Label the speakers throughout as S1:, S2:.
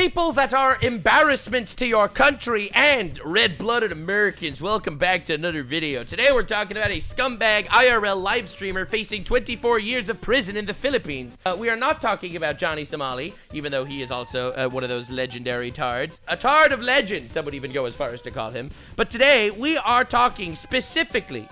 S1: People that are embarrassment to your country and red-blooded Americans, welcome back to another video. Today we're talking about a scumbag IRL live streamer facing 24 years of prison in the Philippines. We are not talking about Johnny Somali, even though he is also one of those legendary tards. A tard of legend, some would even go as far as to call him. But today we are talking specifically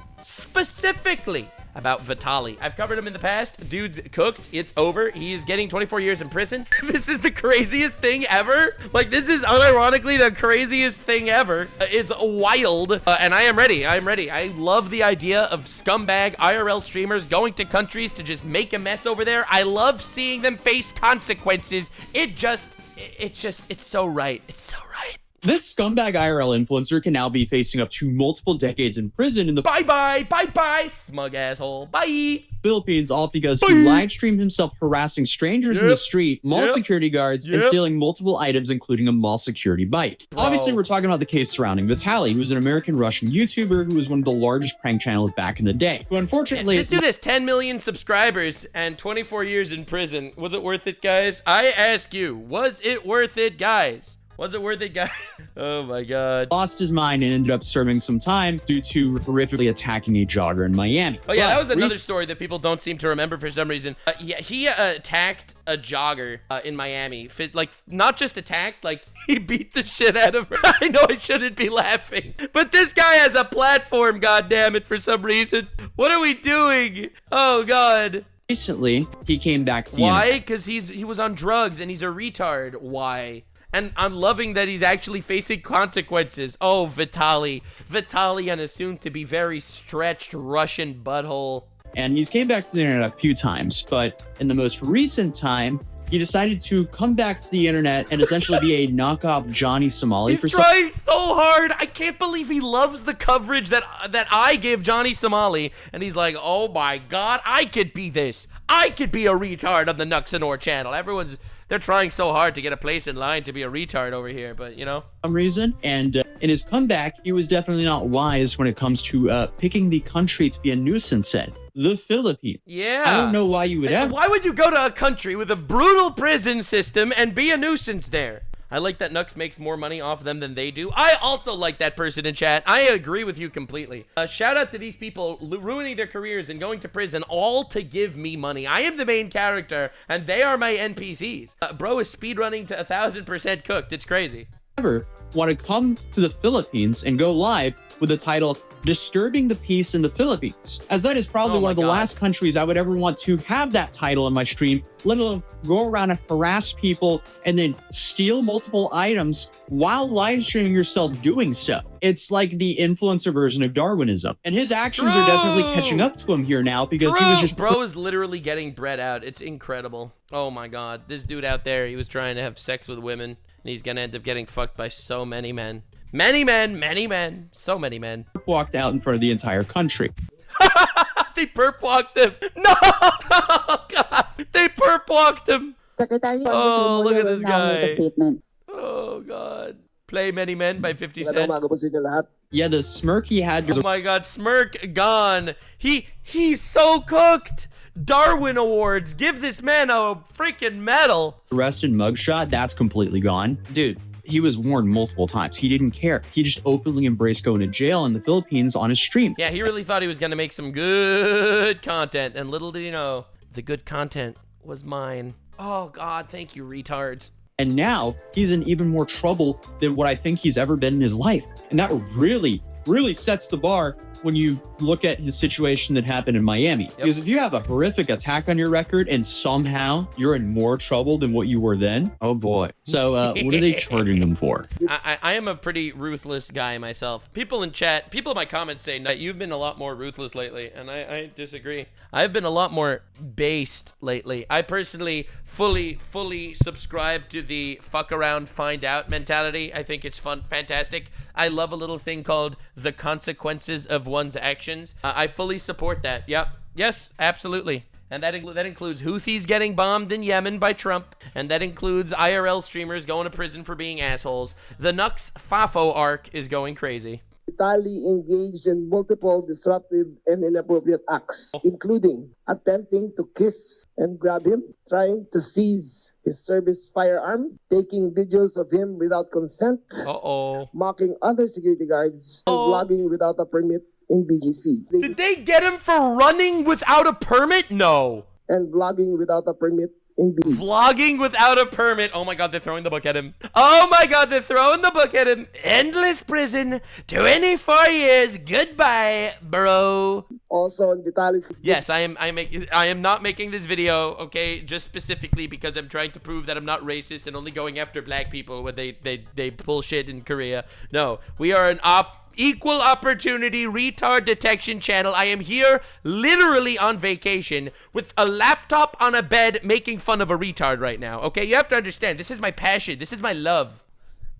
S1: about Vitaly. I've covered him in the past. Dude's cooked. It's over. He's getting 24 years in prison. This is the craziest thing ever. Like, this is unironically the craziest thing ever. It's wild. And I am ready. I'm ready. I love the idea of scumbag IRL streamers going to countries to just make a mess over there. I love seeing them face consequences. It's so right. It's so right.
S2: This scumbag IRL influencer can now be facing up to multiple decades in prison in the
S1: bye, smug asshole, bye.
S2: Philippines, all because he live streamed himself harassing strangers in the street, mall security guards, and stealing multiple items, including a mall security bike.
S1: Bro.
S2: Obviously, we're talking about the case surrounding Vitaly, who was an American-Russian YouTuber who was one of the largest prank channels back in the day. Who unfortunately,
S1: this dude has 10 million subscribers and 24 years in prison. Was it worth it, guys? I ask you, was it worth it, guys? Was it worth it, guys? Oh my God.
S2: Lost his mind and ended up serving some time due to horrifically attacking a jogger in Miami.
S1: Oh yeah, that was another story that people don't seem to remember for some reason. Yeah, he attacked a jogger in Miami. Like, not just attacked, like, he beat the shit out of her. I know I shouldn't be laughing, but this guy has a platform, goddammit, for some reason. What are we doing? Oh God.
S2: Recently, he came back to
S1: Why? Because he was on drugs and he's a retard. Why? And I'm loving that he's actually facing consequences. Oh, Vitaly and a soon-to-be very stretched Russian butthole.
S2: And he's came back to the internet a few times, but in the most recent time, he decided to come back to the internet and essentially be a knockoff Johnny Somali.
S1: He's trying so hard. I can't believe he loves the coverage that I give Johnny Somali. And he's like, oh my God, I could be this. I could be a retard on the Nuxanor channel. They're trying so hard to get a place in line to be a retard over here, but you know.
S2: Some reason. And in his comeback, he was definitely not wise when it comes to picking the country to be a nuisance in. The Philippines.
S1: Yeah.
S2: I don't know why you would ever.
S1: Why would you go to a country with a brutal prison system and be a nuisance there? I like that Nux makes more money off them than they do. I also like that person in chat. I agree with you completely. Shout out to these people ruining their careers and going to prison all to give me money. I am the main character and they are my NPCs. Bro is speedrunning to 1000% cooked. It's crazy.
S2: Ever want to come to the Philippines and go live with the title Disturbing the Peace in the Philippines, as that is probably one of the last countries I would ever want to have that title in my stream, let alone go around and harass people and then steal multiple items while live streaming yourself doing so. It's like the influencer version of Darwinism, and his actions are definitely catching up to him here now because he was just—
S1: Bro is literally getting bred out. It's incredible. Oh my God, this dude out there, he was trying to have sex with women and he's gonna end up getting fucked by so many men. Many men, so many men.
S2: Walked out in front of the entire country.
S1: They perp walked him. No, God, they perp walked him.
S3: Secretary,
S1: oh, look at this guy. Oh God, play Many Men by 50 Cent.
S2: Yeah, the smirk he had.
S1: Oh my God, smirk gone. He's so cooked. Darwin Awards, give this man a freaking medal.
S2: Arrested mugshot, that's completely gone. Dude, he was warned multiple times. He didn't care. He just openly embraced going to jail in the Philippines on his stream.
S1: Yeah, he really thought he was going to make some good content, and little did he know, the good content was mine. Oh God, thank you, retards.
S2: And now he's in even more trouble than what I think he's ever been in his life. And that really sets the bar when you look at his situation that happened in Miami. Yep. Because if you have a horrific attack on your record and somehow you're in more trouble than what you were then, oh boy. So what are they charging them for?
S1: I am a pretty ruthless guy myself. People in chat, people in my comments say that you've been a lot more ruthless lately, and I disagree. I've been a lot more based lately. I personally fully subscribe to the fuck around, find out mentality. I think it's fun, fantastic. I love a little thing called the consequences of one's actions. I fully support that. Yep. Yes, absolutely. And that includes Houthis getting bombed in Yemen by Trump. And that includes IRL streamers going to prison for being assholes. The Nux FAFO arc is going crazy.
S4: Vitaly engaged in multiple disruptive and inappropriate acts, including attempting to kiss and grab him, trying to seize his service firearm, taking videos of him without consent, mocking other security guards, and vlogging without a permit in BGC.
S1: Did they get him for running without a permit? No.
S4: And vlogging without a permit in BGC.
S1: Vlogging without a permit. Oh my god, they're throwing the book at him. Oh my god, they're throwing the book at him. Endless prison. 24 years. Goodbye, bro.
S4: Also on Vitaly's.
S1: Yes, I am not making this video, okay, just specifically because I'm trying to prove that I'm not racist and only going after black people when they pull shit in Korea. No, we are an equal opportunity retard detection channel. I am here literally on vacation with a laptop on a bed making fun of a retard right now. Okay, you have to understand, this is my passion. This is my love.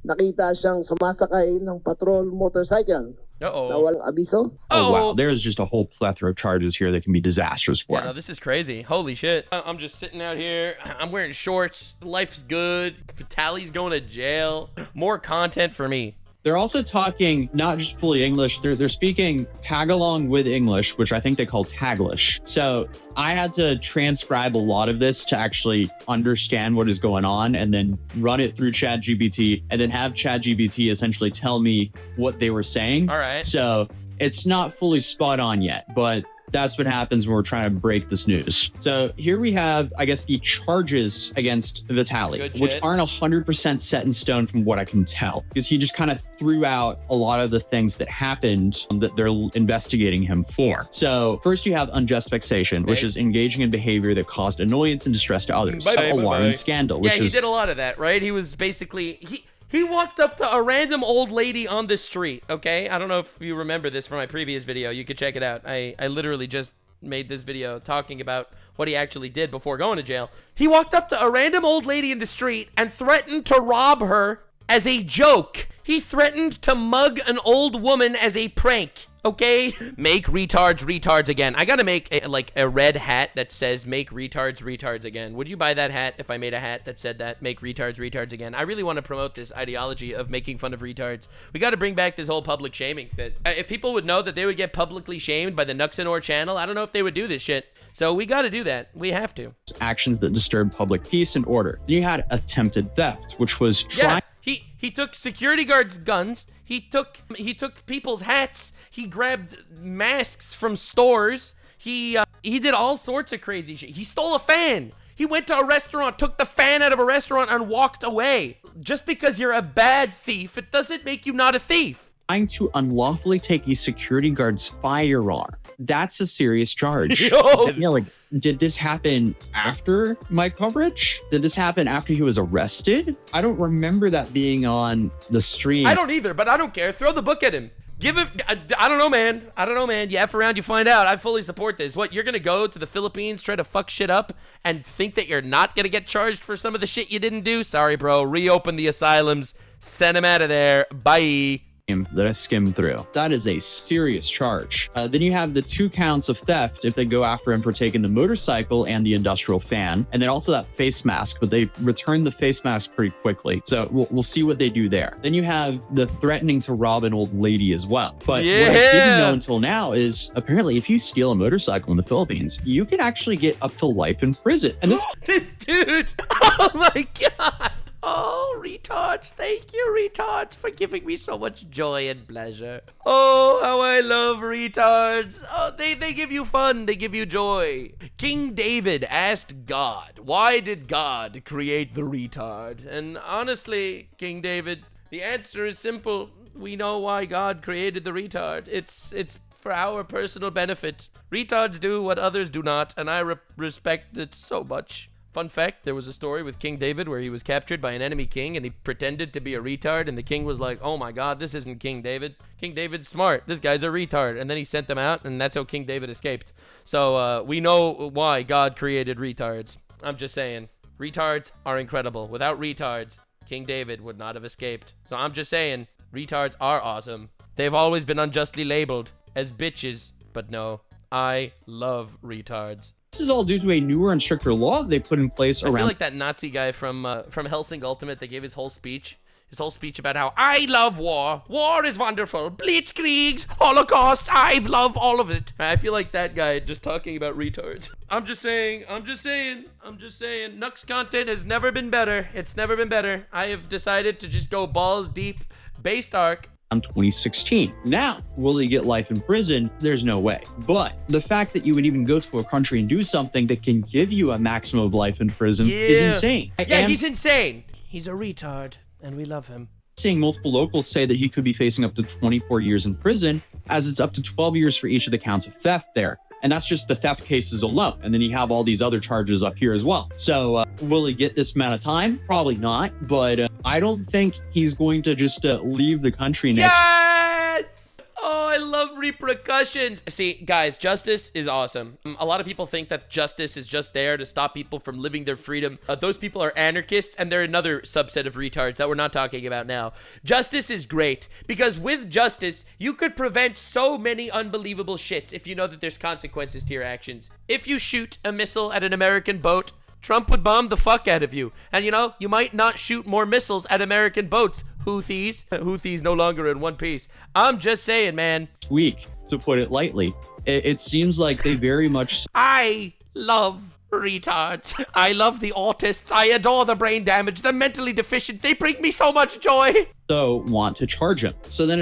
S4: Nakita siyang sumasakay ng patrol motorcycle. Na walang abiso.
S2: Oh wow, there's just a whole plethora of charges here that can be disastrous for him.
S1: No, this is crazy. Holy shit. I'm just sitting out here. I'm wearing shorts. Life's good. Vitaly's going to jail. More content for me.
S2: They're also talking not just fully English, they're speaking tag-along with English, which I think they call Taglish. So I had to transcribe a lot of this to actually understand what is going on and then run it through ChatGPT and then have ChatGPT essentially tell me what they were saying.
S1: All right.
S2: So it's not fully spot on yet, but that's what happens when we're trying to break this news. So here we have, I guess, the charges against Vitaly, which aren't 100% set in stone from what I can tell, because he just kind of threw out a lot of the things that happened that they're investigating him for. So first you have unjust vexation, which is engaging in behavior that caused annoyance and distress to others. Alarming scandal, which
S1: he did a lot of that, right? He was basically, he walked up to a random old lady on the street, okay? I don't know if you remember this from my previous video. You could check it out. I literally just made this video talking about what he actually did before going to jail. He walked up to a random old lady in the street and threatened to rob her as a joke. He threatened to mug an old woman as a prank. Okay, make retards again. I gotta make a red hat that says make retards again. Would you buy that hat if I made a hat that said that? Make retards again. I really want to promote this ideology of making fun of retards. We got to bring back this whole public shaming thing. If people would know that they would get publicly shamed by the Nuxanor channel, I don't know if they would do this shit. So we got to do that. We have to.
S2: Actions that disturb public peace and order. Then you had attempted theft, which was trying.
S1: Yeah, he took security guards' guns. He took people's hats. He grabbed masks from stores. He did all sorts of crazy shit. He stole a fan. He went to a restaurant, took the fan out of a restaurant, and walked away. Just because you're a bad thief, it doesn't make you not a thief.
S2: Trying to unlawfully take a security guard's firearm. That's a serious charge.
S1: Yo.
S2: You know, like, did this happen after my coverage? Did this happen after he was arrested? I don't remember that being on the stream.
S1: I don't either, but I don't care. Throw the book at him. Give him, I don't know, man. I don't know, man. You F around, you find out. I fully support this. What, you're going to go to the Philippines, try to fuck shit up, and think that you're not going to get charged for some of the shit you didn't do? Sorry, bro. Reopen the asylums. Send him out of there. Bye.
S2: That I skimmed through. That is a serious charge. Then you have the 2 counts of theft if they go after him for taking the motorcycle and the industrial fan, and then also that face mask, but they returned the face mask pretty quickly. So we'll see what they do there. Then you have the threatening to rob an old lady as well. But what I didn't know until now is apparently if you steal a motorcycle in the Philippines, you can actually get up to life in prison. And
S1: this dude, oh my God. Oh, retards. Thank you, retards, for giving me so much joy and pleasure. Oh, how I love retards. Oh, they give you fun. They give you joy. King David asked God, why did God create the retard? And honestly, King David, the answer is simple. We know why God created the retard. It's for our personal benefit. Retards do what others do not, and I respect it so much. Fun fact, there was a story with King David where he was captured by an enemy king and he pretended to be a retard, and the king was like, oh my God, this isn't King David. King David's smart. This guy's a retard. And then he sent them out, and that's how King David escaped. So we know why God created retards. I'm just saying, retards are incredible. Without retards, King David would not have escaped. So I'm just saying, retards are awesome. They've always been unjustly labeled as bitches, but no, I love retards.
S2: This is all due to a newer and stricter law they put in place around.
S1: I feel like that Nazi guy from Helsing Ultimate that gave his whole speech. His whole speech about how I love war. War is wonderful. Blitzkriegs, Holocaust, I love all of it. I feel like that guy just talking about retards. I'm just saying. Nux content has never been better. It's never been better. I have decided to just go balls deep, based arc.
S2: 2016. Now, will he get life in prison? There's no way. But the fact that you would even go to a country and do something that can give you a maximum of life in prison is insane.
S1: Yeah, he's insane. He's a retard, and we love him.
S2: Seeing multiple locals say that he could be facing up to 24 years in prison, as it's up to 12 years for each of the counts of theft there. And that's just the theft cases alone. And then you have all these other charges up here as well. So will he get this amount of time? Probably not. But I don't think he's going to just leave the country next.
S1: Yes! Oh, I love repercussions. See, guys, justice is awesome. A lot of people think that justice is just there to stop people from living their freedom. Those people are anarchists, and they're another subset of retards that we're not talking about now. Justice is great, because with justice, you could prevent so many unbelievable shits if you know that there's consequences to your actions. If you shoot a missile at an American boat, Trump would bomb the fuck out of you. And you know, you might not shoot more missiles at American boats. Houthis no longer in one piece. I'm just saying, man.
S2: Weak, to put it lightly. It seems like they very much...
S1: I love retards. I love the autists. I adore the brain damage. The mentally deficient. They bring me so much joy.
S2: So want to charge him. So then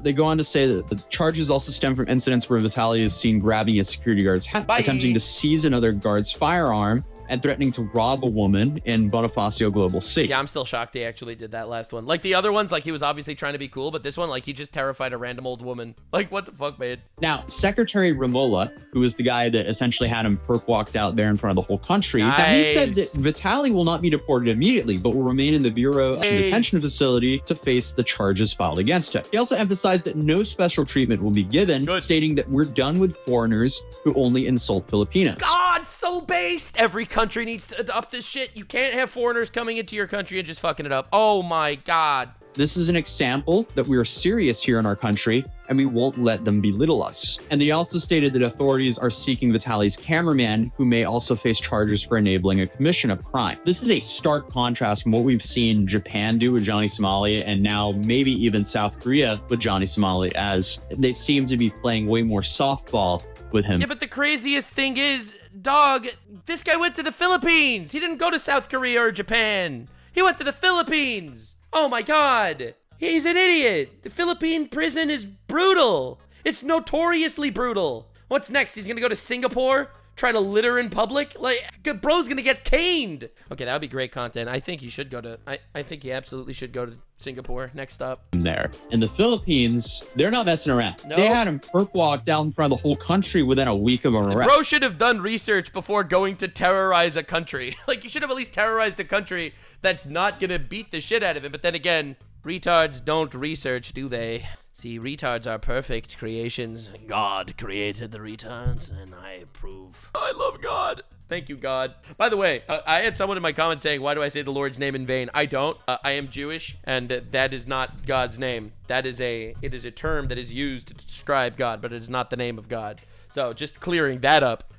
S2: they go on to say that the charges also stem from incidents where Vitaly is seen grabbing a security guard's hat, attempting to seize another guard's firearm, and threatening to rob a woman in Bonifacio Global C.
S1: Yeah, I'm still shocked he actually did that last one. Like the other ones, like he was obviously trying to be cool, but this one, like he just terrified a random old woman. Like what the fuck, man?
S2: Now, Secretary Ramola, who is the guy that essentially had him perp walked out there in front of the whole country, now he said that Vitaly will not be deported immediately, but will remain in the Bureau of Detention Facility to face the charges filed against him. He also emphasized that no special treatment will be given, stating that we're done with foreigners who only insult Filipinos.
S1: God, so based. Every country needs to adopt this shit. You can't have foreigners coming into your country and just fucking it up. Oh my God.
S2: This is an example that we are serious here in our country, and we won't let them belittle us. And they also stated that authorities are seeking Vitaly's cameraman, who may also face charges for enabling a commission of crime. This is a stark contrast from what we've seen Japan do with Johnny Somali, and now maybe even South Korea with Johnny Somali, as they seem to be playing way more softball with him.
S1: Yeah, but the craziest thing is, dog, this guy went to the Philippines. He didn't go to South Korea or Japan. He went to the Philippines. Oh my God. He's an idiot. The Philippine prison is brutal. It's notoriously brutal. What's next? He's gonna go to Singapore? Try to litter in public? Like, bro's gonna get caned. Okay, that would be great content. I think he should go to, I think he absolutely should go to Singapore. Next up.
S2: There. In the Philippines, they're not messing around.
S1: No.
S2: They had him perp walk down in front of the whole country within a week of arrest.
S1: Bro should have done research before going to terrorize a country. Like, you should have at least terrorized a country that's not gonna beat the shit out of him. But then again, retards don't research, do they? See, retards are perfect creations. God created the retards, and I approve. I love God. Thank you, God. By the way, I had someone in my comments saying, why do I say the Lord's name in vain? I don't. I am Jewish, and that is not God's name. It is a term that is used to describe God, but it is not the name of God. So just clearing that up.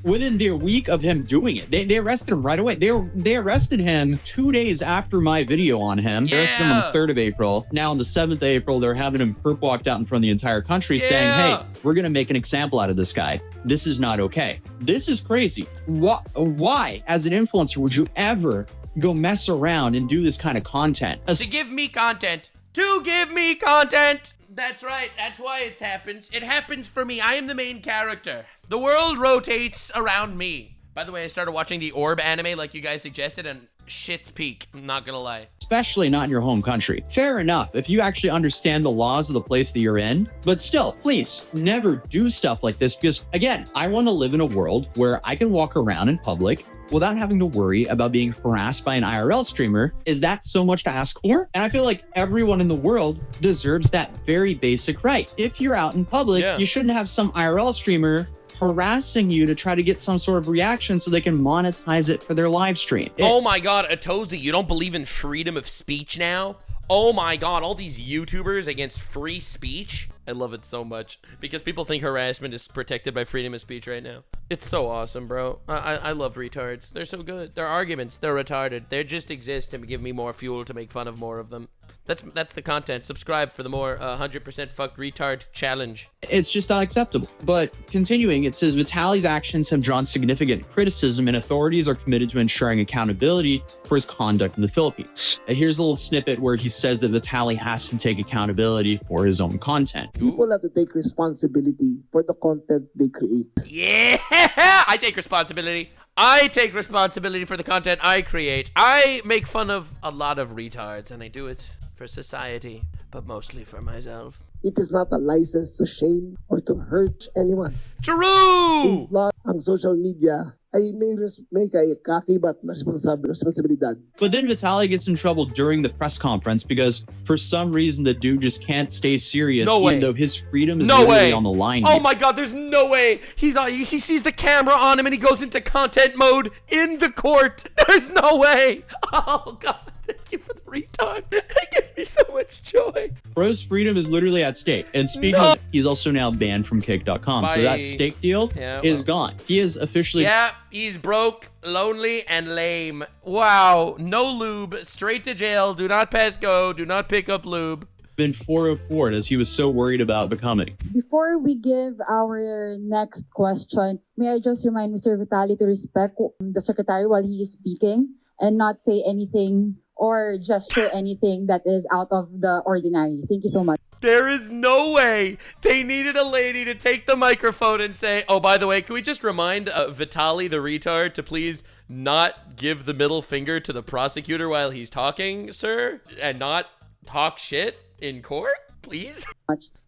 S2: Within the week of him doing it, they arrested him right away. They arrested him 2 days after my video on him. They arrested him on the 3rd of April. Now on the 7th of April, they're having him perp walked out in front of the entire country saying, hey, we're going to make an example out of this guy. This is not okay. This is crazy. Why, as an influencer, would you ever go mess around and do this kind of content?
S1: To give me content. To give me content. That's right. That's why it happens. It happens for me. I am the main character. The world rotates around me. By the way, I started watching the Orb anime like you guys suggested, and shit's peak. I'm not gonna lie.
S2: Especially not in your home country. Fair enough if you actually understand the laws of the place that you're in, but still, please never do stuff like this, because again, I want to live in a world where I can walk around in public without having to worry about being harassed by an IRL streamer. Is that so much to ask for? And I feel like everyone in the world deserves that very basic right. If you're out in public, you shouldn't have some IRL streamer harassing you to try to get some sort of reaction so they can monetize it for their live stream.
S1: Oh my God, Atozi, you don't believe in freedom of speech now? Oh my God, all these YouTubers against free speech? I love it so much because people think harassment is protected by freedom of speech right now. It's so awesome, bro. I love retards. They're so good. They're arguments. They're retarded. They just exist to give me more fuel to make fun of more of them. That's the content. Subscribe for the more 100% fucked retard challenge.
S2: It's just not acceptable. But continuing, it says Vitaly's actions have drawn significant criticism and authorities are committed to ensuring accountability for his conduct in the Philippines. Here's a little snippet where he says that Vitaly has to take accountability for his own content.
S4: People have to take responsibility for the content they create.
S1: Yeah, I take responsibility. I take responsibility for the content I create. I make fun of a lot of retards, and I do it for society, but mostly for myself.
S4: It is not a license to shame or to hurt anyone.
S1: True!
S4: Ang social media ay may kaakibat na responsibilidad.
S2: But then Vitaly gets in trouble during the press conference because for some reason the dude just can't stay serious even though his freedom is literally on the line.
S1: Oh my god, there's no way. He sees the camera on him and he goes into content mode in the court. There's no way. Oh god. Thank you for the retard. It gives me so much joy.
S2: Bro's freedom is literally at stake. And speaking of, he's also now banned from kick.com. So that stake deal is gone. He is officially...
S1: Yeah, he's broke, lonely, and lame. Wow. No lube. Straight to jail. Do not pass go. Do not pick up lube.
S2: Been 404 as he was so worried about becoming.
S3: Before we give our next question, may I just remind Mr. Vitaly to respect the secretary while he is speaking and not say anything or gesture anything that is out of the ordinary. Thank you so much.
S1: There is no way they needed a lady to take the microphone and say, oh, by the way, can we just remind Vitaly the retard to please not give the middle finger to the prosecutor while he's talking, sir? And not talk shit in court, please?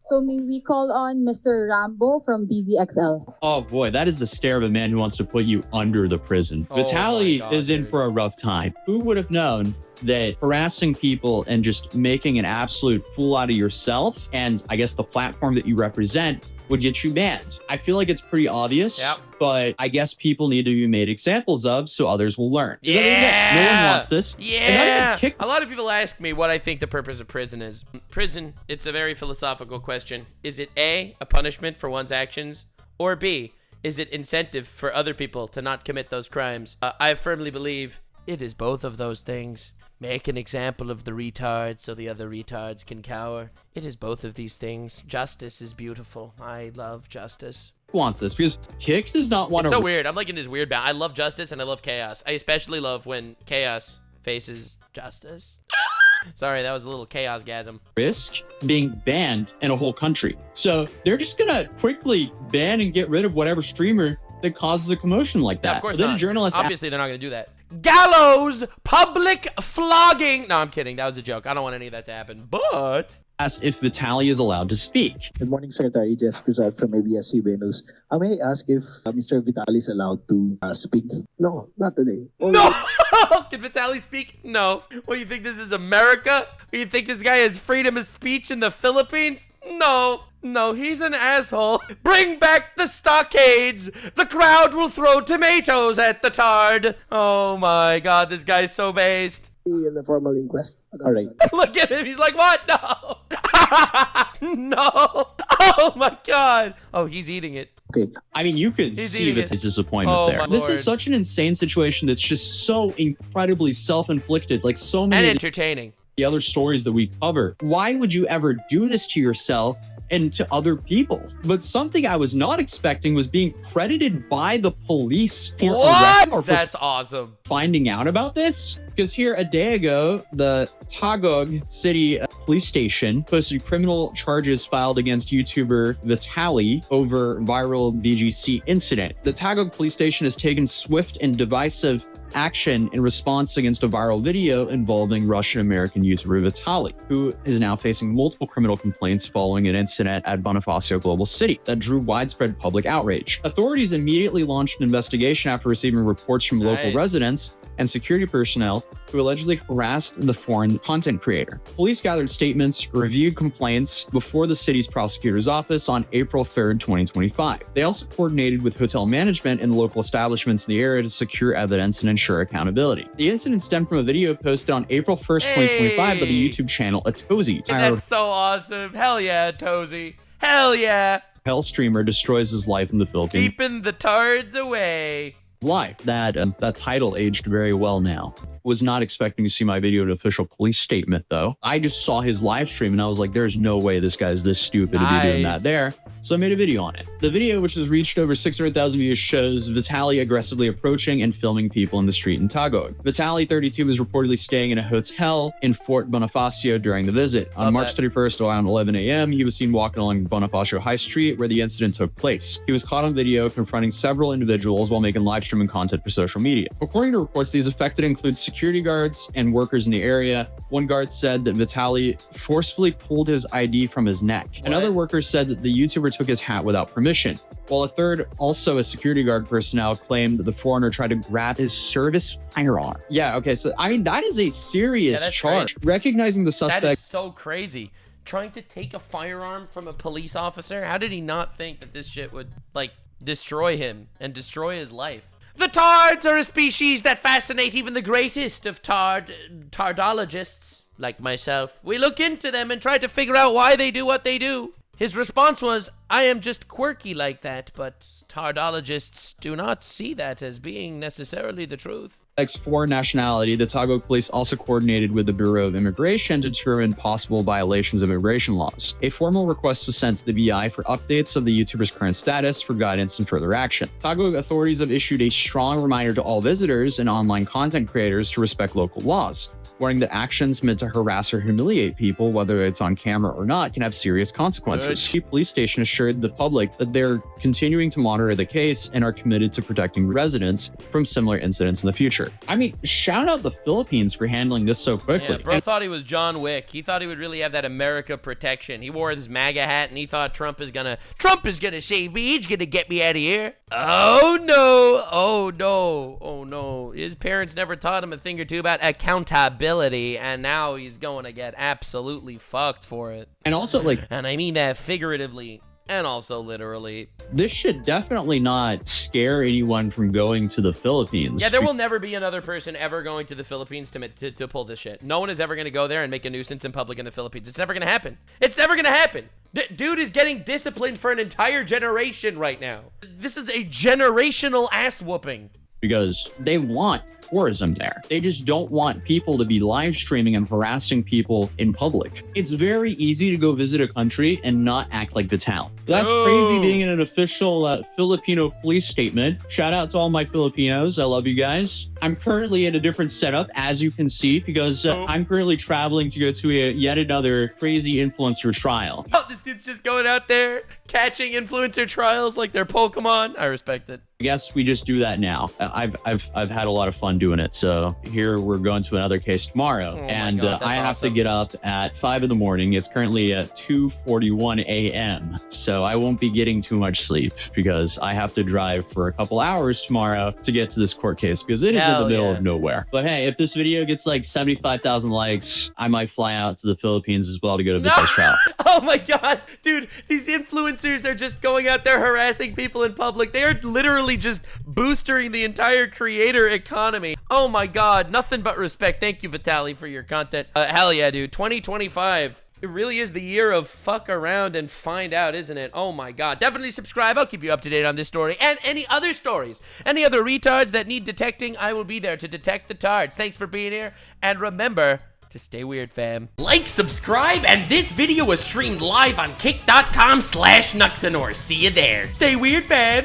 S3: So may we call on Mr. Rambo from DZXL?
S2: Oh boy, that is the stare of a man who wants to put you under the prison. Vitaly is in for a rough time. Who would have known that harassing people and just making an absolute fool out of yourself and I guess the platform that you represent would get you banned? I feel like it's pretty obvious, but I guess people need to be made examples of so others will learn.
S1: Yeah!
S2: No one wants this.
S1: Yeah! A lot of people ask me what I think the purpose of prison is. Prison, it's a very philosophical question. Is it A, a punishment for one's actions, or B, is it incentive for other people to not commit those crimes? I firmly believe it is both of those things. Make an example of the retard so the other retards can cower. It is both of these things. Justice is beautiful. I love justice.
S2: Wants this because Kick does not want to.
S1: It's so weird. I'm like in this weird balance. I love justice and I love chaos. I especially love when chaos faces justice. Sorry, that was a little chaos-gasm.
S2: Risk being banned in a whole country. So they're just gonna quickly ban and get rid of whatever streamer that causes a commotion like that.
S1: Yeah, of course
S2: not.
S1: not.
S2: Journalists
S1: obviously, they're not going to do that. Gallows public flogging. No, I'm kidding. That was a joke. I don't want any of that to happen. But
S2: ask if Vitaly is allowed to speak.
S5: Good morning, Secretary. Jess Cruzat from ABS-CBN News. May I ask if Mr. Vitaly is allowed to speak?
S4: No, not today.
S1: No! Can Vitaly speak? No. What do you think this is, America? Do you think this guy has freedom of speech in the Philippines? No. No, he's an asshole. Bring back the stockades. The crowd will throw tomatoes at the tard. Oh my god, this guy's so based.
S4: In the formal inquest.
S5: All right.
S1: Look at him. He's like, what? No. No. Oh my god. Oh, he's eating it.
S2: Okay. I mean, you could see his disappointment there. This is such an insane situation that's just so incredibly self-inflicted. Like so many
S1: and entertaining.
S2: The other stories that we cover. Why would you ever do this to yourself and to other people? But something I was not expecting was being credited by the police for arresting or for
S1: That's awesome.
S2: Finding out about this. Because here a day ago, the Taguig City Police Station posted criminal charges filed against YouTuber Vitaly over viral BGC incident. The Taguig Police Station has taken swift and divisive action in response against a viral video involving Russian-American YouTuber Vitaly, who is now facing multiple criminal complaints following an incident at Bonifacio Global City that drew widespread public outrage. Authorities immediately launched an investigation after receiving reports from local residents and security personnel who allegedly harassed the foreign content creator. Police gathered statements, reviewed complaints before the city's prosecutor's office on April 3rd, 2025. They also coordinated with hotel management and local establishments in the area to secure evidence and ensure accountability. The incident stemmed from a video posted on April 1st, 2025 by the YouTube channel Atozy.
S1: That's so awesome. Hell yeah, Atozy. Hell yeah.
S2: Hell streamer destroys his life in the Philippines.
S1: Keeping the tards away.
S2: Life. That title aged very well now. Was not expecting to see my video in an official police statement, though. I just saw his live stream and I was like, there's no way this guy's this stupid to be doing that there. So I made a video on it. The video, which has reached over 600,000 views, shows Vitaly aggressively approaching and filming people in the street in Taku. Vitaly, 32, was reportedly staying in a hotel in Fort Bonifacio during the visit. On March 31st, around 11 a.m., he was seen walking along Bonifacio High Street where the incident took place. He was caught on video confronting several individuals while making live streaming content for social media. According to reports, these affected include security guards and workers in the area. One guard said that Vitaly forcefully pulled his ID from his neck. Another worker said that the YouTuber took his hat without permission, while a third, also a security guard personnel, claimed that the foreigner tried to grab his service firearm. Yeah, okay, so I mean, that is a serious charge. Crazy. Recognizing the suspect—
S1: That is so crazy. Trying to take a firearm from a police officer? How did he not think that this shit would, like, destroy him and destroy his life? The tards are a species that fascinate even the greatest of tardologists, like myself. We look into them and try to figure out why they do what they do. His response was, I am just quirky like that, but tardologists do not see that as being necessarily the truth.
S2: Foreign nationality, the Taku police also coordinated with the Bureau of Immigration to determine possible violations of immigration laws. A formal request was sent to the BI for updates of the YouTuber's current status for guidance and further action. Taku authorities have issued a strong reminder to all visitors and online content creators to respect local laws, warning that actions meant to harass or humiliate people, whether it's on camera or not, can have serious consequences. The police station assured the public that they're continuing to monitor the case and are committed to protecting residents from similar incidents in the future. I mean, shout out the Philippines for handling this so quickly.
S1: Yeah, bro thought he was John Wick. He thought he would really have that America protection. He wore his MAGA hat and he thought Trump is gonna save me. He's gonna get me out of here. Oh no, oh no, oh no. His parents never taught him a thing or two about accountability, and now he's going to get absolutely fucked for it.
S2: And also, like,
S1: and I mean that figuratively and also literally.
S2: This should definitely not scare anyone from going to the Philippines.
S1: Yeah, there will never be another person ever going to the Philippines to pull this shit. No one is ever going to go there and make a nuisance in public in the Philippines. It's never going to happen. It's never going to happen. Dude is getting disciplined for an entire generation right now. This is a generational ass whooping.
S2: Because they want tourism there. They just don't want people to be live streaming and harassing people in public. It's very easy to go visit a country and not act like the town. That's crazy being in an official Filipino police statement. Shout out to all my Filipinos. I love you guys. I'm currently in a different setup, as you can see, because I'm currently traveling to go to yet another crazy influencer trial.
S1: Oh, this dude's just going out there catching influencer trials like they're Pokemon. I respect it.
S2: I guess we just do that now. I've had a lot of fun doing it. So here we're going to another case tomorrow, and I have to get up at 5 in the morning. It's currently at 2:41 a.m. So I won't be getting too much sleep because I have to drive for a couple hours tomorrow to get to this court case because it is in the middle of nowhere. But hey, if this video gets like 75,000 likes, I might fly out to the Philippines as well to go to Vitaly's trial.
S1: Oh my god, dude, these influencers are just going out there harassing people in public. They are literally just boosting the entire creator economy. Oh my god, nothing but respect. Thank you, Vitaly, for your content. Hell yeah, dude. 2025. It really is the year of fuck around and find out, isn't it? Oh my god. Definitely subscribe. I'll keep you up to date on this story and any other stories. Any other retards that need detecting, I will be there to detect the tards. Thanks for being here. And remember to stay weird, fam. Like, subscribe, and this video was streamed live on kick.com/Nuxanor. See you there. Stay weird, fam.